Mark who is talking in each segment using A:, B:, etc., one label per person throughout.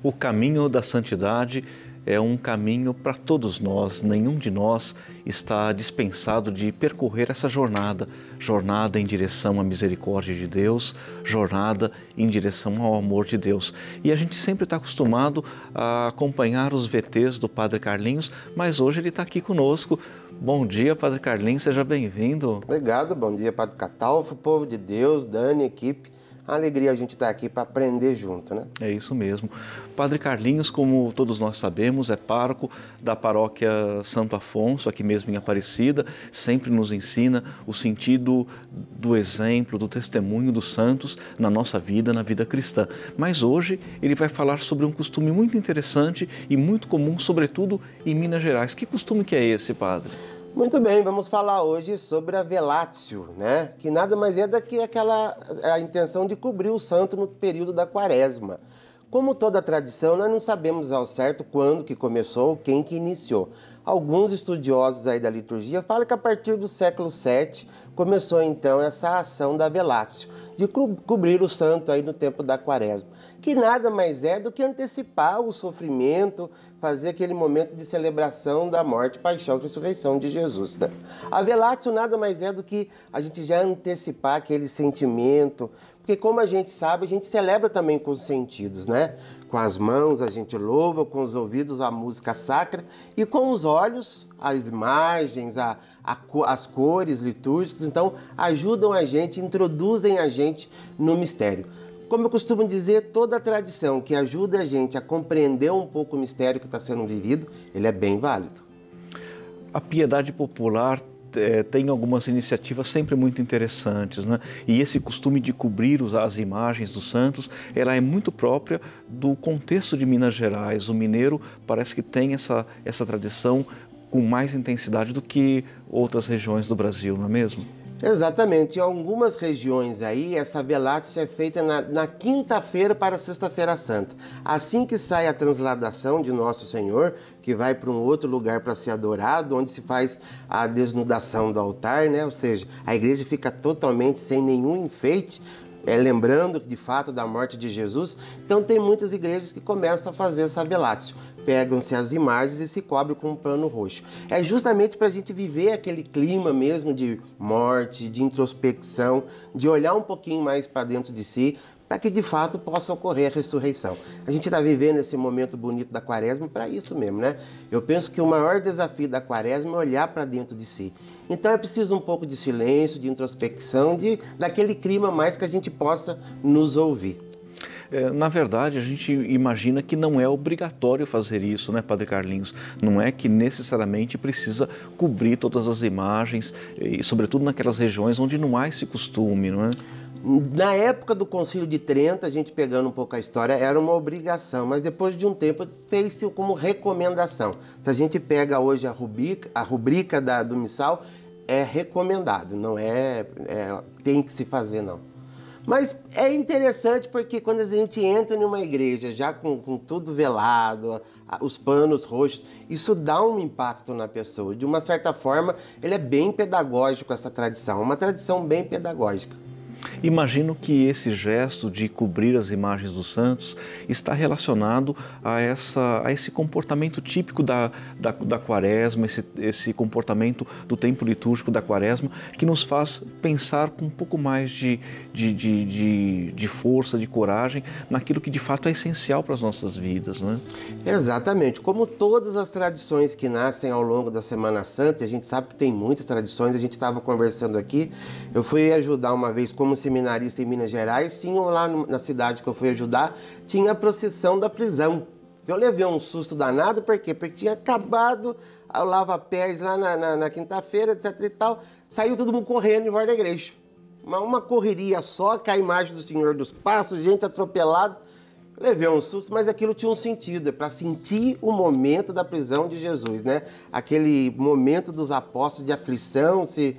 A: O caminho da santidade é um caminho para todos nós. Nenhum de nós está dispensado de percorrer essa jornada. Jornada em direção à misericórdia de Deus, jornada em direção ao amor de Deus. E a gente sempre está acostumado a acompanhar os VTs do Padre Carlinhos, mas hoje ele está aqui conosco. Bom dia, Padre Carlinhos, seja bem-vindo.
B: Obrigado, bom dia, Padre Catalfo, povo de Deus, Dani, equipe. A alegria a gente estar aqui para aprender junto, né?
A: É isso mesmo. Padre Carlinhos, como todos nós sabemos, é pároco da paróquia Santo Afonso, aqui mesmo em Aparecida, sempre nos ensina o sentido do exemplo, do testemunho dos santos na nossa vida, na vida cristã. Mas hoje ele vai falar sobre um costume muito interessante e muito comum, sobretudo em Minas Gerais. Que costume que é esse, Padre?
B: Muito bem, vamos falar hoje sobre a Velatio, né? Que nada mais é do que a intenção de cobrir o santo no período da Quaresma. Como toda tradição, nós não sabemos ao certo quando que começou, quem que iniciou. Alguns estudiosos aí da liturgia falam que a partir do século VII começou então essa ação da Velatio, de cobrir o santo aí no tempo da Quaresma, que nada mais é do que antecipar o sofrimento, fazer aquele momento de celebração da morte, paixão e ressurreição de Jesus, né? A Velatio nada mais é do que a gente já antecipar aquele sentimento, porque como a gente sabe, a gente celebra também com os sentidos, né? Com as mãos a gente louva, com os ouvidos a música sacra e com os olhos as imagens, as cores litúrgicas, então ajudam a gente, introduzem a gente no mistério. Como eu costumo dizer, toda a tradição que ajuda a gente a compreender um pouco o mistério que está sendo vivido, ele é bem válido.
A: A piedade popular tem algumas iniciativas sempre muito interessantes, né? E esse costume de cobrir as imagens dos santos, ela é muito própria do contexto de Minas Gerais. O mineiro parece que tem essa tradição com mais intensidade do que outras regiões do Brasil, não é mesmo?
B: Exatamente. Em algumas regiões aí, essa Velatio é feita na quinta-feira para sexta-feira santa. Assim que sai a transladação de Nosso Senhor, que vai para um outro lugar para ser adorado, onde se faz a desnudação do altar, né? Ou seja, a igreja fica totalmente sem nenhum enfeite, lembrando de fato da morte de Jesus. Então tem muitas igrejas que começam a fazer essa Velatio. Pegam-se as imagens e se cobrem com um pano roxo. É justamente para a gente viver aquele clima mesmo de morte, de introspecção, de olhar um pouquinho mais para dentro de si, para que de fato possa ocorrer a ressurreição. A gente está vivendo esse momento bonito da Quaresma para isso mesmo, né? Eu penso que o maior desafio da Quaresma é olhar para dentro de si. Então é preciso um pouco de silêncio, de introspecção, daquele clima mais que a gente possa nos ouvir.
A: Na verdade, a gente imagina que não é obrigatório fazer isso, né, Padre Carlinhos? Não é que necessariamente precisa cobrir todas as imagens, e sobretudo naquelas regiões onde não há esse costume, não é?
B: Na época do Concílio de Trento, a gente pegando um pouco a história, era uma obrigação, mas depois de um tempo fez-se como recomendação. Se a gente pega hoje a rubrica do missal, é recomendado, não tem que se fazer, não. Mas é interessante porque quando a gente entra numa igreja já com tudo velado, os panos roxos, isso dá um impacto na pessoa. De uma certa forma, ele é bem pedagógico, essa tradição, uma tradição bem pedagógica.
A: Imagino que esse gesto de cobrir as imagens dos santos está relacionado a esse comportamento típico da Quaresma, esse comportamento do tempo litúrgico da Quaresma, que nos faz pensar com um pouco mais de força, de coragem, naquilo que de fato é essencial para as nossas vidas, não é?
B: Exatamente. Como todas as tradições que nascem ao longo da Semana Santa, a gente sabe que tem muitas tradições, a gente estava conversando aqui, eu fui ajudar uma vez como seminarista em Minas Gerais, tinham lá na cidade que eu fui ajudar, tinha a procissão da prisão. Eu levei um susto danado, por quê? Porque tinha acabado o lava-pés lá na quinta-feira, etc e tal, saiu todo mundo correndo em volta da igreja. Uma correria só, com a imagem do Senhor dos Passos, gente atropelada. Levei um susto, mas aquilo tinha um sentido, é para sentir o momento da prisão de Jesus, né? Aquele momento dos apóstolos de aflição, se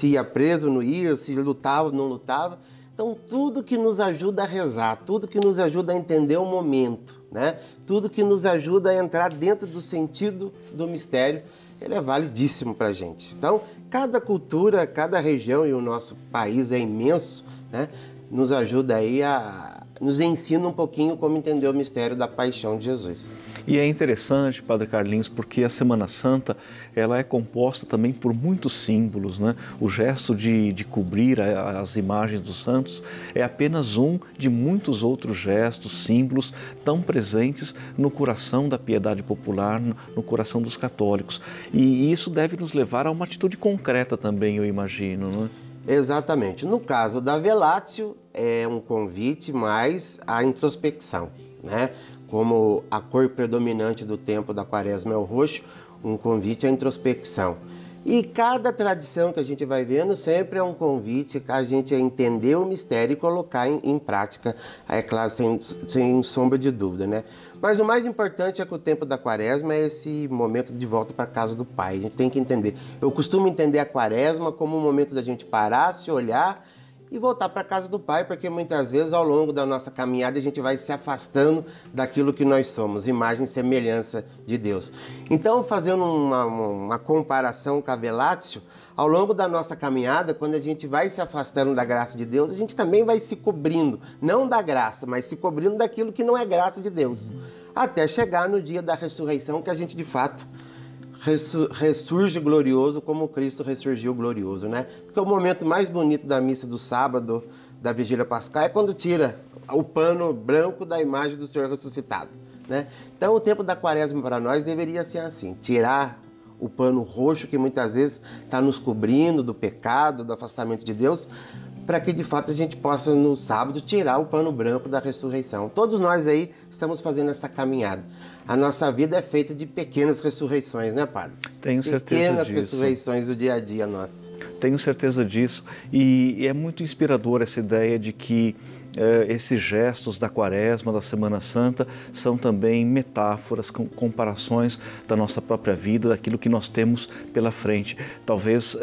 B: ia preso, não ia, se lutava, não lutava. Então, tudo que nos ajuda a rezar, tudo que nos ajuda a entender o momento, né? Tudo que nos ajuda a entrar dentro do sentido do mistério, ele é validíssimo para a gente. Então, cada cultura, cada região, e o nosso país é imenso, né? Nos ajuda aí a nos ensina um pouquinho como entender o mistério da paixão de Jesus.
A: E é interessante, Padre Carlinhos, porque a Semana Santa ela é composta também por muitos símbolos, né? O gesto de cobrir as imagens dos santos é apenas um de muitos outros gestos, símbolos tão presentes no coração da piedade popular, no coração dos católicos. E isso deve nos levar a uma atitude concreta também, eu imagino, né?
B: Exatamente. No caso da Velatio, é um convite mais à introspecção, né? Como a cor predominante do tempo da Quaresma é o roxo, um convite à introspecção. E cada tradição que a gente vai vendo sempre é um convite a gente a entender o mistério e colocar em prática, é claro, sem sombra de dúvida, né? Mas o mais importante é que o tempo da Quaresma é esse momento de volta para a casa do Pai. A gente tem que entender. Eu costumo entender a Quaresma como um momento da gente parar, se olhar e voltar para a casa do Pai, porque muitas vezes ao longo da nossa caminhada a gente vai se afastando daquilo que nós somos, imagem e semelhança de Deus. Então, fazendo uma comparação com a Velatio, ao longo da nossa caminhada, quando a gente vai se afastando da graça de Deus, a gente também vai se cobrindo, não da graça, mas se cobrindo daquilo que não é graça de Deus, até chegar no dia da ressurreição, que a gente de fato ressurge glorioso como Cristo ressurgiu glorioso, né? Porque o momento mais bonito da missa do sábado, da Vigília Pascal, é quando tira o pano branco da imagem do Senhor ressuscitado, né? Então o tempo da Quaresma para nós deveria ser assim, tirar o pano roxo que muitas vezes está nos cobrindo do pecado, do afastamento de Deus, para que de fato a gente possa no sábado tirar o pano branco da ressurreição. Todos nós aí estamos fazendo essa caminhada. A nossa vida é feita de pequenas ressurreições, né, Padre?
A: Tenho certeza disso.
B: Pequenas ressurreições do dia a dia nosso.
A: Tenho certeza disso. E é muito inspirador essa ideia de que esses gestos da Quaresma, da Semana Santa, são também metáforas, comparações da nossa própria vida, daquilo que nós temos pela frente. Talvez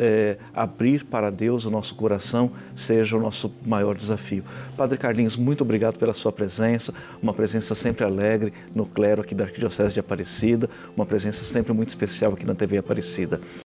A: abrir para Deus o nosso coração seja o nosso maior desafio. Padre Carlinhos, muito obrigado pela sua presença, uma presença sempre alegre no clero aqui da Arquidiocese de Aparecida, uma presença sempre muito especial aqui na TV Aparecida.